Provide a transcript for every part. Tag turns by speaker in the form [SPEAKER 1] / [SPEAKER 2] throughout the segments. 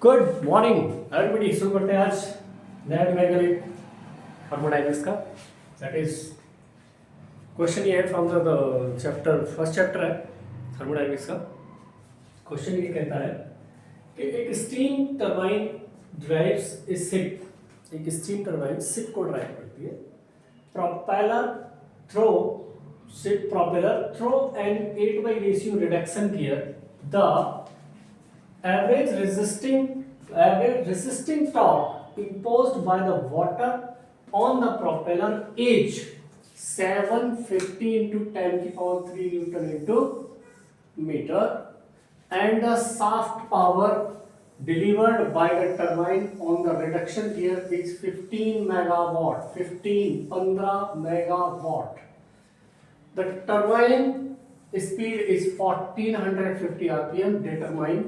[SPEAKER 1] Good morning everybody. शुरू करते हैं आज नया डिवाइड थर्मोडायनेमिक्स का। दैट इज क्वेश्चन ये है from the chapter first chapter है थर्मोडायनेमिक्स का। क्वेश्चन ये कहता है कि एक steam turbine drives a ship. एक स्टीम टरबाइन शिप को ड्राइव करती है। Propeller through ship propeller through an 8 by ratio reduction gear. The average resisting torque imposed by the water on the propeller is 750 into 10 की power 3 Newton into meter, and the shaft power delivered by the turbine on the reduction gear is 15 megawatt. 15 megawatt. The turbine speed is 1450 rpm. Determine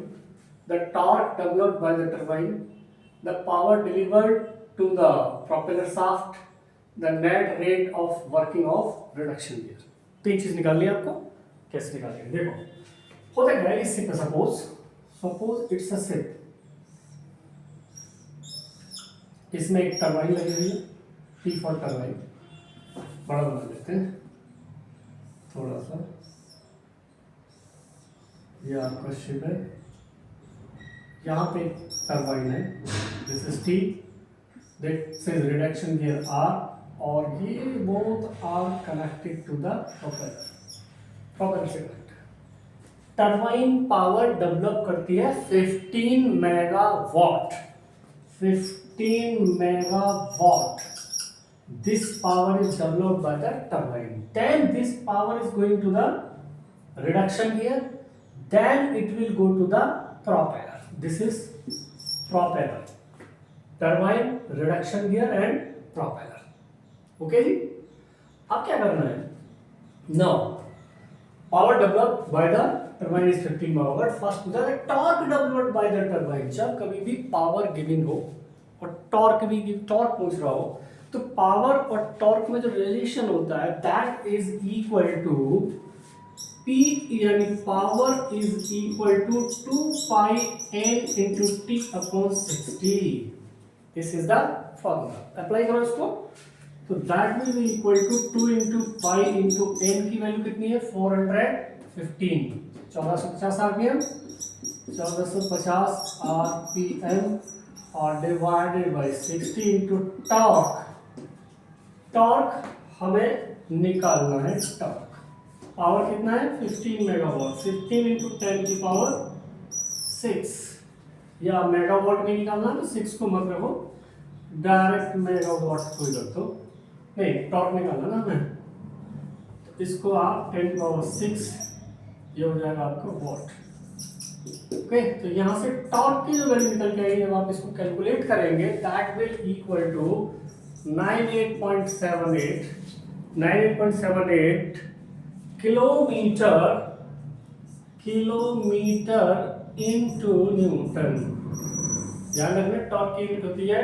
[SPEAKER 1] the torque developed by the turbine, the power delivered to the propeller shaft, the net rate of working of reduction gear. तीन चीज निकालनी है आपको। कैसे निकालेंगे देखो। होता क्या है इस शिप में, सपोज इट्स अ शिप। इसमें एक टरबाइन लगी हुई है, P फॉर टरबाइन। बड़ा बना लेते हैं थोड़ा सा। ये आपका शिप है, यहाँ पे टरबाइन है, this is T, that says reduction gear R, और ये both are connected to the propeller से कनेक्ट। टरबाइन पावर डेवलप करती है 15 megawatt. 15 megawatt this power is developed by the turbine. Then this power is going to the reduction gear, then it will go to the propeller. This is propeller, turbine, reduction gear and propeller. Okay जी। अब क्या करना है? Now power developed by the turbine is 15 megawatt. First the torque developed by the turbine। जब कभी भी power giving हो और torque पूछ रहा हो, तो पावर और टॉर्क में जो रिलेशन होता है that is equal to P, यानी power is equal to 2 pi n into T upon 60। This is the formula. Apply करो इसको, तो that will be equal to 2 into pi into n की वैल्यू कितनी है 415, 1450 आरपीएम, 1450 आरपीएम, और divided by 60 into torque. Torque हमें निकालना है। टॉर्क पावर कितना है 15 मेगावाट। 15 into 10 की पावर 6, या मेगावाट में निकालना है तो 6 को मत रखो, डायरेक्ट मेगावाट को ही रख दो। नहीं, टॉर्क निकालना ना हमें, तो इसको आप 10 पावर 6, ये हो जाएगा आपका वॉट। ओके, तो यहाँ से टॉर्क की जो वैल्यू निकल के आएगी, जब आप इसको कैलकुलेट करेंगे that will equal to 98.78 kilometre into newton. ध्यान रखना, टॉर्क की यूनिट होती है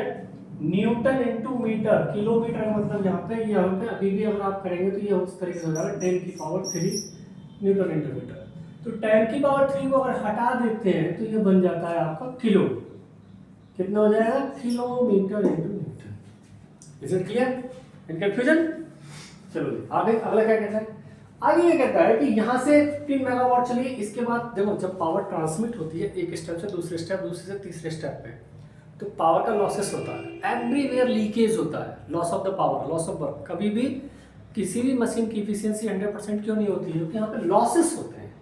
[SPEAKER 1] न्यूटन इनटू मीटर। किलोमीटर का मतलब यहाँ पे अभी भी अगर आप करेंगे तो ये उस तरीके से हो जाएगा 10 की पावर 3 न्यूटन इनटू मीटर। तो 10 की पावर 3 को अगर हटा देते हैं तो ये बन जाता है आपका किलो। कितना हो जाएगा? Kilometre into Newton. Is it clear? In confusion? चलो आगे अगला क्या कहता है? आगे ये कहता है कि यहाँ से 15 मेगावाट चलिए। इसके बाद देखो, जब पावर ट्रांसमिट होती है एक स्टेप से दूसरे स्टेप, दूसरे से तीसरे स्टेप पे, तो पावर का लॉसेस होता है। एवरीवेयर लीकेज होता है, loss of the power, loss of work. कभी भी किसी भी मशीन की इफिशियंसी 100% क्यों नहीं होती है? क्योंकि यहाँ पे लॉसेस होते हैं।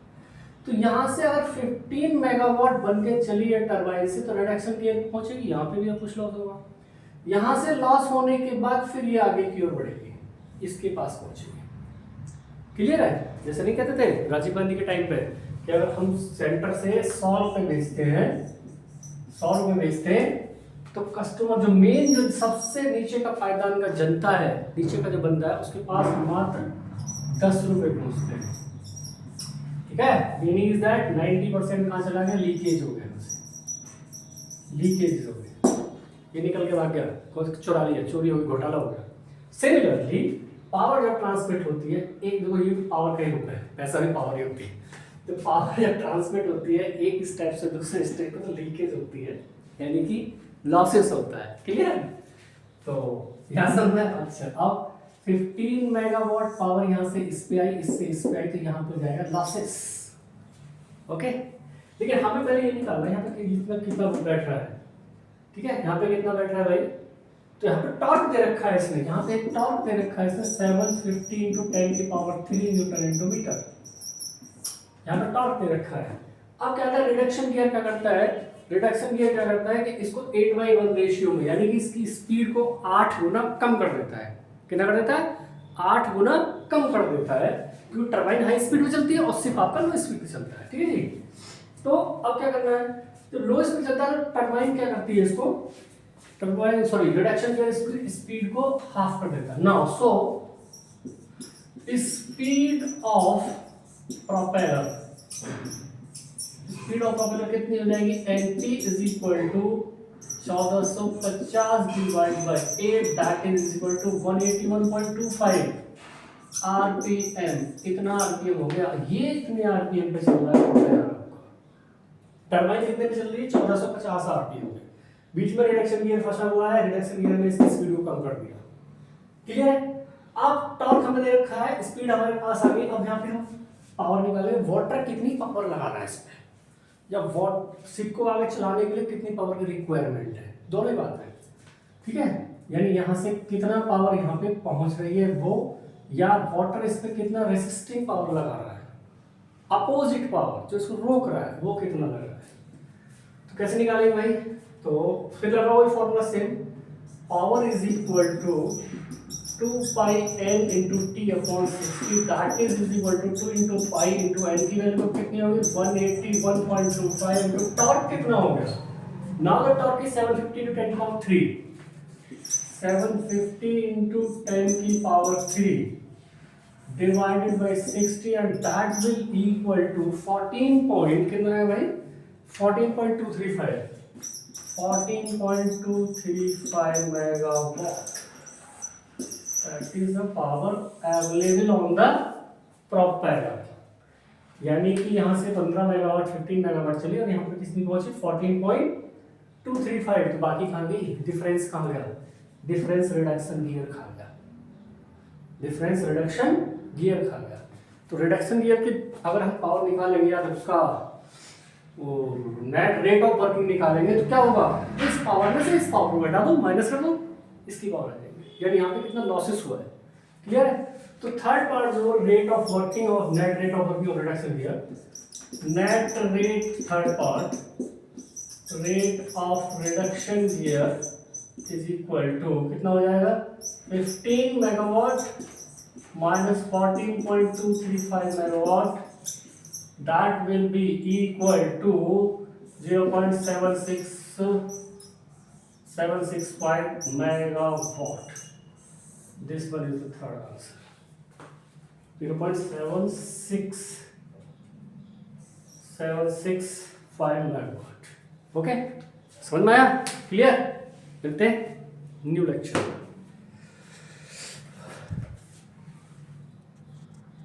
[SPEAKER 1] तो यहाँ से अगर 15 मेगावाट बन के चली है टरबाइन से, तो रिडक्शन की पहुंचेगी, यहाँ पे भी कुछ लॉस होगा। यहाँ से लॉस होने के बाद फिर ये आगे की ओर बढ़ेगी, इसके पास पहुंचेगी। क्लियर है? जैसे नहीं कहते थे राजीव गांधी के टाइम पे कि अगर हम सेंटर से 100 रुपए बेचते हैं, 100 रुपए बेचते हैं, तो कस्टमर जो मेन, जो सबसे नीचे का पायदान का जनता है, नीचे का जो बंदा है, उसके पास मात्र 10 रुपए पहुंचते हैं। ठीक है? मीनिंग इज दैट 90% कहाँ चला गया? लीकेज हो गया, लीकेज हो गया, ये निकल के भाग गया, चुरा लिया, चोरी हो गई, घोटाला हो गया। सिमिलरली पावर जब ट्रांसमिट होती है, एक देखो ये पावर का ही रूप है, पैसा भी पावर ही होती है। तो पावर जब ट्रांसमिट होती है एक स्टेप से दूसरे स्टेप में तो लीकेज होती है, यानी कि लॉसेस होता है। क्लियर? तो यहाँ समझना। अच्छा, अब 15 मेगावाट पावर यहाँ से इस पे आई, इससे इस पे आई, तो यहाँ पे जाएगा लॉसेस। ओके, लेकिन हमें पहले ये निकालना है यहाँ पे कितना बैठ रहा है। ठीक है, यहाँ पे कितना बैठ रहा है भाई, तो यहाँ पे टॉर्क दे रखा है इसने, यहाँ पे एक टॉर्क दे रखा है इसने 750 × 10⁻³ न्यूटन इंटू मीटर, यहाँ पे टॉर्क दे रखा है। अब क्या होता है, रिडक्शन गियर क्या करता है, रिडक्शन गियर क्या करता है कि इसको 8/1 रेशियो में, यानी कि इसकी स्पीड को 8 गुना कम कर देता है। कितना कर देता है? 8 गुना कम कर देता है, क्योंकि टरबाइन हाई स्पीड में चलती है और सिर्फ आपका लो स्पीड में चलता है। ठीक है जी। तो अब क्या करना है, तो लो स्पीड चलता है तो टरबाइन क्या करती है, इसको टरबाइन रिडक्शन गियर स्पीड को हाफ कर देता है। Now so speed of propeller, speed of propeller कितनी हो जाएगी, NP = 1450 divide by 8, that is equal to 181.25 RPM। कितना RPM हो गया, ये इतने RPM पे चल रहा है। टरबाइन कितने पे चल रही है, 1450 RPM पे। बीच में रिडक्शन गियर फंसा हुआ है, रिडक्शन गियर ने इसकी स्पीड को कम कर दिया। क्लियर है? अब टॉर्क हमें दे रखा है, स्पीड हमारे पास आ गई। अब यहाँ पे हम पावर निकालेंगे, वाटर कितनी पावर लगाना है इसमें, या वॉट शिप को आगे चलाने के लिए कितनी पावर की रिक्वायरमेंट है, दोनों ही बात है। ठीक है, यानी यहाँ से कितना पावर यहाँ पे पहुंच रही है वो, या वाटर इस पे कितना रेसिस्टिंग पावर लगा रहा है, अपोजिट पावर जो इसको रोक रहा है वो कितना लग रहा है। तो कैसे निकालेंगे भाई, तो फिर लगा वही formula same, power is equal to 2πn × T/60, that is equal to 2 × pi × n की वैल्यू कितनी होगी, 181.25 इंटू टॉर्क कितना हो गया, now the torque is 750 × 10⁻³ 750 × 10⁻³ divided by 60, and that will equal to 14 point कितना है भाई, 14.235 megawatt. That is the power available on the propeller. यानी कि यहाँ से 15 मेगावाट 15 मेगावाट चली और यहाँ पर कितनी पहुंची 14.235। तो बाकी कहाँ गई, डिफरेंस कहाँ गया, डिफरेंस रिडक्शन गियर खा गया, डिफरेंस रिडक्शन गियर खा गया। तो रिडक्शन गियर की अगर हम पावर निकालेंगे या उसका वो नेट रेट ऑफ वर्किंग निकालेंगे तो क्या होगा, इस पावर में से इस पावर को घटा दो, माइनस कर दो, इसकी पावर आ जाएगी, यानी यहाँ पे कितना लॉसेस हुआ है। क्लियर है? तो थर्ड पार्ट जो रेट ऑफ वर्किंग और net rate of working of reduction gear, net rate, third part rate of reduction gear is equal to कितना हो जाएगा, 15 megawatt minus 14.235 megawatt, that will be equal to 0.765 megawatt. This one is the third answer, 0.765 megawatt. Okay, समझ में आया? Clear? मिलते हैं new lecture.